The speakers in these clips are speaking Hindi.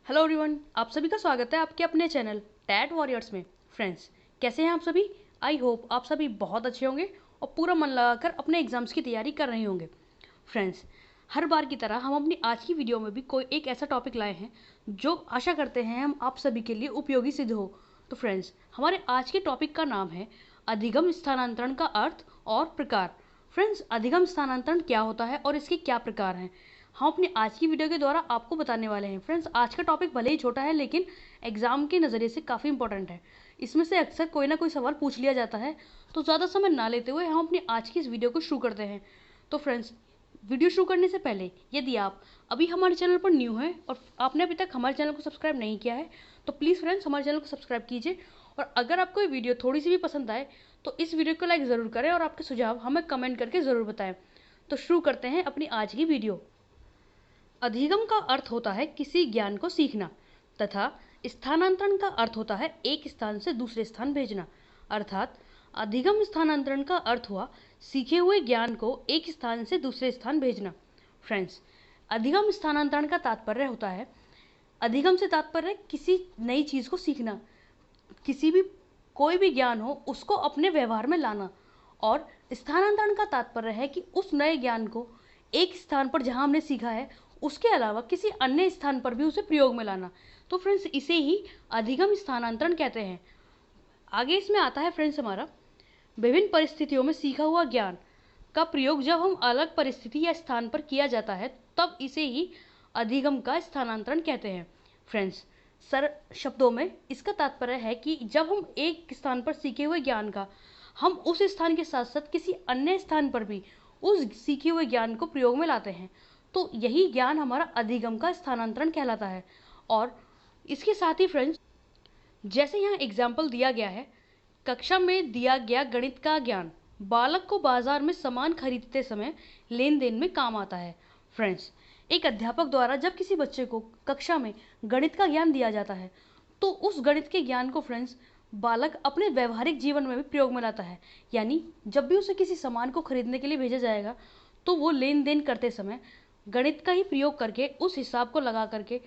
हेलो एवरीवन, आप सभी का स्वागत है आपके अपने चैनल टैट वॉरियर्स में। फ्रेंड्स, कैसे हैं आप सभी? आई होप आप सभी बहुत अच्छे होंगे और पूरा मन लगाकर अपने एग्जाम्स की तैयारी कर रहे होंगे। फ्रेंड्स, हर बार की तरह हम अपनी आज की वीडियो में भी कोई एक ऐसा टॉपिक लाए हैं जो आशा करते हैं हम आप सभी के लिए उपयोगी सिद्ध हो। तो फ्रेंड्स, हमारे आज के टॉपिक का नाम है अधिगम स्थानांतरण का अर्थ और प्रकार। फ्रेंड्स, अधिगम स्थानांतरण क्या होता है और इसके क्या प्रकार हैं, हम अपनी आज की वीडियो के द्वारा आपको बताने वाले हैं। फ्रेंड्स, आज का टॉपिक भले ही छोटा है लेकिन एग्जाम के नज़रिए से काफ़ी इंपॉर्टेंट है। इसमें से अक्सर कोई ना कोई सवाल पूछ लिया जाता है, तो ज़्यादा समय ना लेते हुए हम अपनी आज की इस वीडियो को शुरू करते हैं। तो फ्रेंड्स, वीडियो शुरू करने से पहले यदि आप अभी हमारे चैनल पर न्यू हैं और आपने अभी तक हमारे चैनल को सब्सक्राइब नहीं किया है तो प्लीज़ फ्रेंड्स हमारे चैनल को सब्सक्राइब कीजिए। और अगर आपको ये वीडियो थोड़ी सी भी पसंद आए तो इस वीडियो को लाइक ज़रूर करें और आपके सुझाव हमें कमेंट करके ज़रूर बताएं। तो शुरू करते हैं अपनी आज की वीडियो। अधिगम का अर्थ होता है किसी ज्ञान को सीखना तथा स्थानांतरण का अर्थ होता है एक स्थान से दूसरे स्थान भेजना। अर्थात अधिगम स्थानांतरण का अर्थ हुआ सीखे हुए ज्ञान को एक स्थान से दूसरे स्थान भेजना। फ्रेंड्स, अधिगम स्थानांतरण का तात्पर्य होता है, अधिगम से तात्पर्य किसी नई चीज़ को सीखना, किसी भी कोई भी ज्ञान हो उसको अपने व्यवहार में लाना। और स्थानांतरण का तात्पर्य है कि उस नए ज्ञान को एक स्थान पर जहां हमने सीखा है उसके अलावा किसी अन्य स्थान पर भी उसे प्रयोग में लाना। तो फ्रेंड्स, इसे ही अधिगम स्थानांतरण कहते हैं। आगे इसमें आता है फ्रेंड्स हमारा विभिन्न परिस्थितियों में सीखा हुआ ज्ञान का प्रयोग जब हम अलग परिस्थिति या स्थान पर किया जाता है तब इसे ही अधिगम का स्थानांतरण कहते हैं। फ्रेंड्स, सर शब्दों में इसका तात्पर्य है कि जब हम एक स्थान पर सीखे हुए ज्ञान का हम उस स्थान के साथ साथ किसी अन्य स्थान पर भी उस सीखे हुए ज्ञान को प्रयोग में लाते हैं तो यही ज्ञान हमारा अधिगम का स्थानांतरण कहलाता है। और इसके साथ ही फ्रेंड्स, जैसे यहाँ एग्जाम्पल दिया गया है, कक्षा में दिया गया गणित का ज्ञान बालक को बाजार में सामान खरीदते समय लेन देन में काम आता है। फ्रेंड्स, एक अध्यापक द्वारा जब किसी बच्चे को कक्षा में गणित का ज्ञान दिया जाता है तो उस गणित के ज्ञान को फ्रेंड्स बालक अपने व्यवहारिक जीवन में भी प्रयोग में लाता है। यानी जब भी उसे किसी सामान को खरीदने के लिए भेजा जाएगा तो वो लेन देन करते समय गणित का ही प्रयोग करके उस हिसाब को लगा करके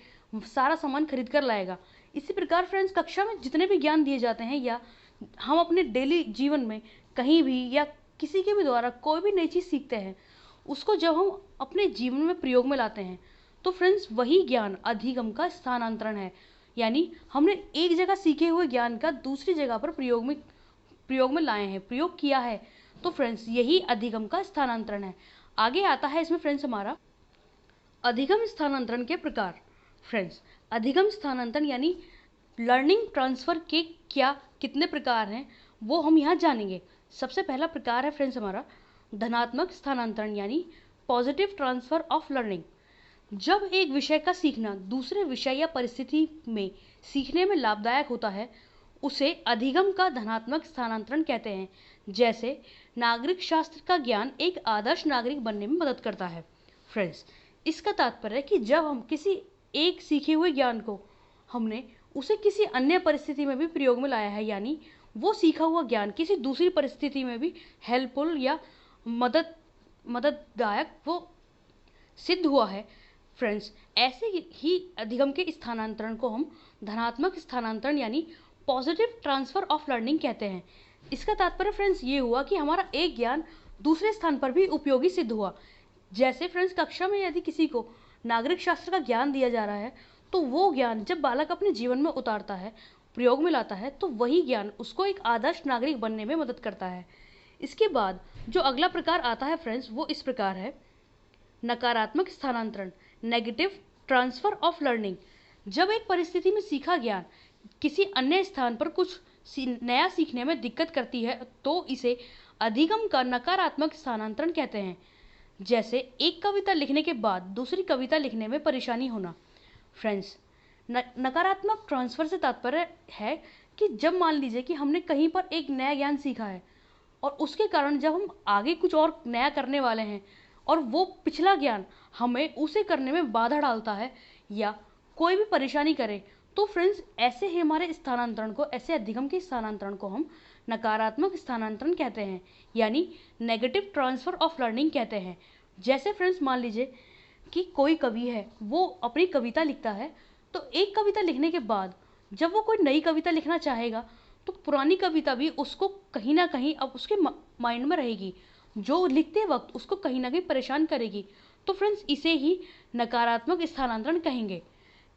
सारा सामान खरीद कर लाएगा। इसी प्रकार फ्रेंड्स, कक्षा में जितने भी ज्ञान दिए जाते हैं या हम अपने डेली जीवन में कहीं भी या किसी के भी द्वारा कोई भी नई चीज़ सीखते हैं उसको जब हम अपने जीवन में प्रयोग में लाते हैं तो फ्रेंड्स वही ज्ञान अधिगम का स्थानांतरण है। यानी हमने एक जगह सीखे हुए ज्ञान का दूसरी जगह पर प्रयोग में लाए हैं, प्रयोग किया है। तो फ्रेंड्स, यही अधिगम का स्थानांतरण है। आगे आता है इसमें फ्रेंड्स हमारा अधिगम स्थानांतरण के प्रकार। फ्रेंड्स, अधिगम स्थानांतरण यानी लर्निंग ट्रांसफ़र के क्या कितने प्रकार हैं वो हम यहाँ जानेंगे। सबसे पहला प्रकार है फ्रेंड्स हमारा धनात्मक स्थानांतरण यानी पॉजिटिव ट्रांसफ़र ऑफ लर्निंग। जब एक विषय का सीखना दूसरे विषय या परिस्थिति में सीखने में लाभदायक होता है उसे अधिगम का धनात्मक स्थानांतरण कहते हैं। जैसे नागरिक शास्त्र का ज्ञान एक आदर्श नागरिक बनने में मदद करता है। फ्रेंड्स, इसका तात्पर्य है कि जब हम किसी एक सीखे हुए ज्ञान को हमने उसे किसी अन्य परिस्थिति में भी प्रयोग में लाया है, यानी वो सीखा हुआ ज्ञान किसी दूसरी परिस्थिति में भी हेल्पफुल या मदददायक वो सिद्ध हुआ है। फ्रेंड्स, ऐसे ही अधिगम के स्थानांतरण को हम धनात्मक स्थानांतरण यानी पॉजिटिव ट्रांसफ़र ऑफ लर्निंग कहते हैं। इसका तात्पर्य फ्रेंड्स ये हुआ कि हमारा एक ज्ञान दूसरे स्थान पर भी उपयोगी सिद्ध हुआ। जैसे फ्रेंड्स, कक्षा में यदि किसी को नागरिक शास्त्र का ज्ञान दिया जा रहा है तो वो ज्ञान जब बालक अपने जीवन में उतारता है, प्रयोग में लाता है तो वही ज्ञान उसको एक आदर्श नागरिक बनने में मदद करता है। इसके बाद जो अगला प्रकार आता है फ्रेंड्स वो इस प्रकार है नकारात्मक स्थानांतरण नेगेटिव ट्रांसफ़र ऑफ लर्निंग। जब एक परिस्थिति में सीखा ज्ञान किसी अन्य स्थान पर कुछ नया सीखने में दिक्कत करती है तो इसे अधिगम का नकारात्मक स्थानांतरण कहते हैं। जैसे एक कविता लिखने के बाद दूसरी कविता लिखने में परेशानी होना। फ्रेंड्स, नकारात्मक ट्रांसफ़र से तात्पर्य है कि जब मान लीजिए कि हमने कहीं पर एक नया ज्ञान सीखा है और उसके कारण जब हम आगे कुछ और नया करने वाले हैं और वो पिछला ज्ञान हमें उसे करने में बाधा डालता है या कोई भी परेशानी करे तो फ्रेंड्स ऐसे ही हमारे स्थानांतरण को, ऐसे अधिगम के स्थानांतरण को हम नकारात्मक स्थानांतरण कहते हैं यानी नेगेटिव ट्रांसफ़र ऑफ लर्निंग कहते हैं। जैसे फ्रेंड्स मान लीजिए कि कोई कवि है, वो अपनी कविता लिखता है तो एक कविता लिखने के बाद जब वो कोई नई कविता लिखना चाहेगा तो पुरानी कविता भी उसको कहीं ना कहीं अब उसके माइंड में रहेगी, जो लिखते वक्त उसको कहीं ना कहीं परेशान करेगी। तो फ्रेंड्स, इसे ही नकारात्मक स्थानांतरण कहेंगे।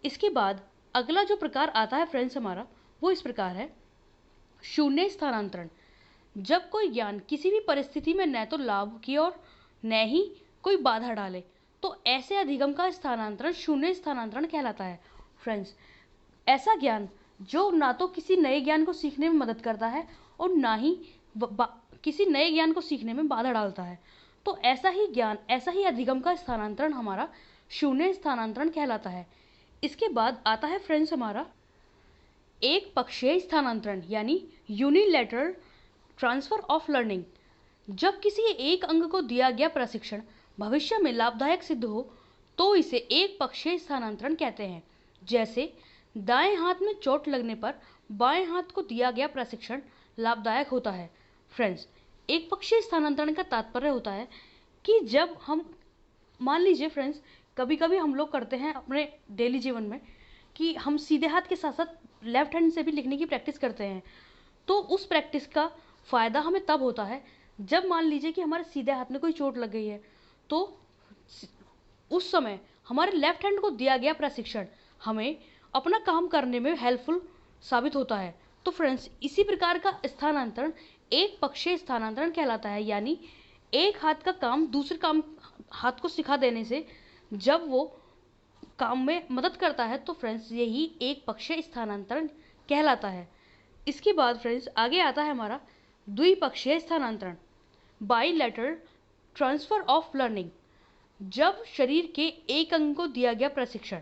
इसके बाद अगला जो प्रकार आता है फ्रेंड्स हमारा, वो इस प्रकार है शून्य स्थानांतरण। जब कोई ज्ञान किसी भी परिस्थिति में न तो लाभ की और न ही कोई बाधा डाले, तो ऐसे अधिगम का स्थानांतरण शून्य स्थानांतरण कहलाता है। फ्रेंड्स, ऐसा ज्ञान जो ना तो किसी नए ज्ञान को सीखने में मदद करता है और ना ही किसी नए ज्ञान को सीखने में बाधा डालता है, तो ऐसा ही ज्ञान, ऐसा ही अधिगम का स्थानांतरण हमारा शून्य स्थानांतरण कहलाता है। इसके बाद आता है फ्रेंड्स हमारा एक पक्षीय स्थानांतरण यानी यूनिलैटरल ट्रांसफर ऑफ लर्निंग। जब किसी एक अंग को दिया गया प्रशिक्षण भविष्य में लाभदायक सिद्ध हो तो इसे एक पक्षीय स्थानांतरण कहते हैं। जैसे दाएं हाथ में चोट लगने पर बाएं हाथ को दिया गया प्रशिक्षण लाभदायक होता है। फ्रेंड्स, एक पक्षीय स्थानांतरण का तात्पर्य होता है कि जब हम, मान लीजिए फ्रेंड्स, कभी कभी हम लोग करते हैं अपने डेली जीवन में कि हम सीधे हाथ के साथ साथ लेफ्ट हैंड से भी लिखने की प्रैक्टिस करते हैं। तो उस प्रैक्टिस का फ़ायदा हमें तब होता है जब मान लीजिए कि हमारे सीधे हाथ में कोई चोट लग गई है, तो उस समय हमारे लेफ्ट हैंड को दिया गया प्रशिक्षण हमें अपना काम करने में हेल्पफुल साबित होता है। तो फ्रेंड्स, इसी प्रकार का स्थानांतरण एक पक्षीय स्थानांतरण कहलाता है, यानी एक हाथ का काम दूसरे काम हाथ को सिखा देने से जब वो काम में मदद करता है, तो फ्रेंड्स यही एक पक्षीय स्थानांतरण कहलाता है। इसके बाद फ्रेंड्स आगे आता है हमारा द्विपक्षीय स्थानांतरण बाइलैटरल ट्रांसफर ऑफ लर्निंग। जब शरीर के एक अंग को दिया गया प्रशिक्षण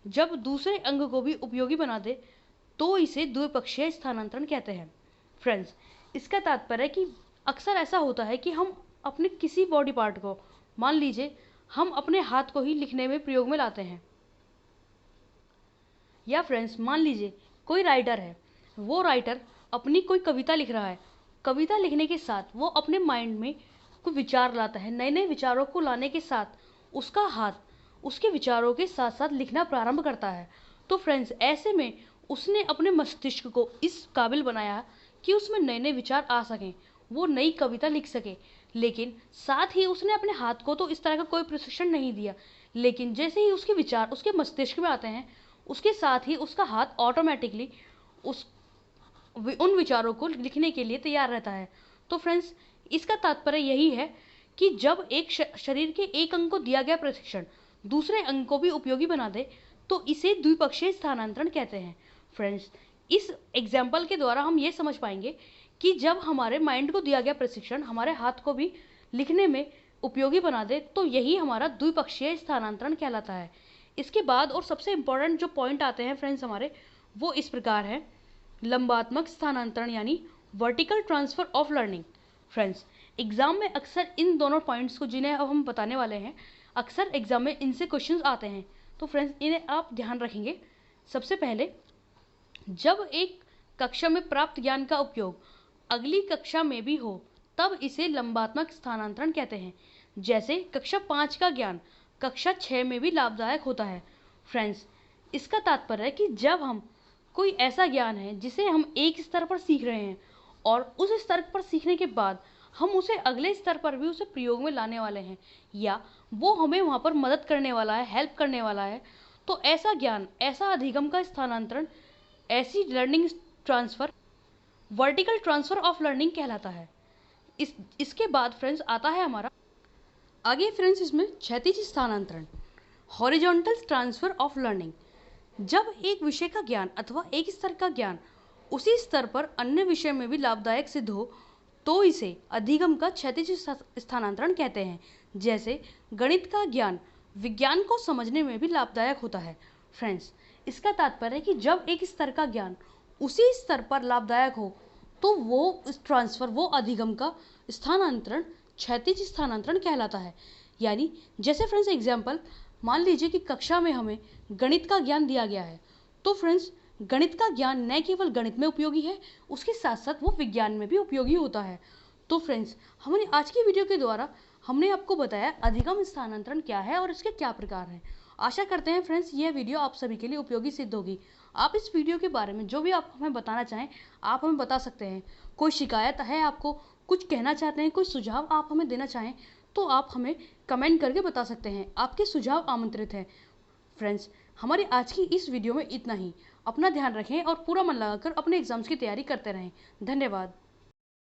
जब दूसरे अंग को भी उपयोगी बना दे तो इसे द्विपक्षीय स्थानांतरण कहते हैं। फ्रेंड्स, इसका तात्पर्य है कि अक्सर ऐसा होता है कि हम अपने किसी बॉडी पार्ट को, मान लीजिए हम अपने हाथ को ही लिखने में प्रयोग में लाते हैं, या फ्रेंड्स मान लीजिए कोई राइटर है, वो राइटर अपनी कोई कविता लिख रहा है। कविता लिखने के साथ वो अपने माइंड में कोई विचार लाता है, नए नए विचारों को लाने के साथ उसका हाथ उसके विचारों के साथ साथ लिखना प्रारंभ करता है। तो फ्रेंड्स, ऐसे में उसने अपने मस्तिष्क को इस काबिल बनाया कि उसमें नए नए विचार आ सकें, वो नई कविता लिख सके। लेकिन साथ ही उसने अपने हाथ को तो इस तरह का कोई प्रशिक्षण नहीं दिया, लेकिन जैसे ही उसके विचार उसके मस्तिष्क में आते हैं, उसके साथ ही उसका हाथ ऑटोमेटिकली उन विचारों को लिखने के लिए तैयार रहता है। तो फ्रेंड्स, इसका तात्पर्य यही है कि जब एक शरीर के एक अंग को दिया गया प्रशिक्षण दूसरे अंग को भी उपयोगी बना दे तो इसे द्विपक्षीय स्थानांतरण कहते हैं। फ्रेंड्स, इस एग्जाम्पल के द्वारा हम ये समझ पाएंगे कि जब हमारे माइंड को दिया गया प्रशिक्षण हमारे हाथ को भी लिखने में उपयोगी बना दे तो यही हमारा द्विपक्षीय स्थानांतरण कहलाता है। इसके बाद और सबसे इम्पोर्टेंट जो पॉइंट आते हैं फ्रेंड्स हमारे, वो इस प्रकार है लंबात्मक स्थानांतरण यानी vertical transfer of learning. Friends, exam में अक्सर इन दोनों पॉइंट्स को, जिन्हें अब हम बताने वाले हैं, अक्सर एग्जाम में इनसे क्वेश्चंस आते हैं। तो फ्रेंड्स, इन्हें आप ध्यान रखेंगे। सबसे पहले, जब एक कक्षा में प्राप्त ज्ञान का उपयोग अगली कक्षा में भी हो तब इसे लंबात्मक स्थानांतरण कहते हैं। जैसे कक्षा 5 का ज्ञान कक्षा 6 में भी लाभदायक होता है। फ्रेंड्स, इसका तात्पर्य है कि जब हम कोई ऐसा ज्ञान है जिसे हम एक स्तर पर सीख रहे हैं और उस स्तर पर सीखने के बाद हम उसे अगले स्तर पर भी उसे प्रयोग में लाने वाले हैं, या वो हमें वहाँ पर मदद करने वाला है, हेल्प करने वाला है, तो ऐसा ज्ञान, ऐसा अधिगम का स्थानांतरण, ऐसी learning transfer vertical transfer of learning कहलाता है। इसके बाद फ्रेंड्स आता है हमारा आगे फ्रेंड्स इसमें क्षैतिज स्थानांतरण हॉरिजॉन्टल ट्रांसफ़र ऑफ लर्निंग। जब एक विषय का ज्ञान अथवा एक स्तर का ज्ञान उसी स्तर पर अन्य विषय में भी लाभदायक सिद्ध हो तो इसे अधिगम का क्षैतिज स्थानांतरण कहते हैं। जैसे गणित का ज्ञान विज्ञान को समझने में भी लाभदायक होता है। फ्रेंड्स, इसका तात्पर्य है कि जब एक स्तर का ज्ञान उसी स्तर पर लाभदायक हो तो वो ट्रांसफ़र, वो अधिगम का स्थानांतरण क्षैतिज स्थानांतरण कहलाता है। यानी जैसे फ्रेंड्स एग्जाम्पल, मान लीजिए कि कक्षा में हमें गणित का ज्ञान दिया गया है, तो फ्रेंड्स गणित का ज्ञान न केवल गणित में उपयोगी है, उसके साथ साथ वो विज्ञान में भी उपयोगी होता है। तो फ्रेंड्स, हमने आज की वीडियो के द्वारा हमने आपको बताया अधिगम स्थानांतरण क्या है और इसके क्या प्रकार हैं। आशा करते हैं फ्रेंड्स यह वीडियो आप सभी के लिए उपयोगी सिद्ध होगी। आप इस वीडियो के बारे में जो भी आप हमें बताना चाहें आप हमें बता सकते हैं। कोई शिकायत है आपको, कुछ कहना चाहते हैं, कोई सुझाव आप हमें देना चाहें तो आप हमें कमेंट करके बता सकते हैं। आपके सुझाव आमंत्रित हैं। फ्रेंड्स, हमारी आज की इस वीडियो में इतना ही। अपना ध्यान रखें और पूरा मन लगाकर अपने एग्जाम्स की तैयारी करते रहें। धन्यवाद।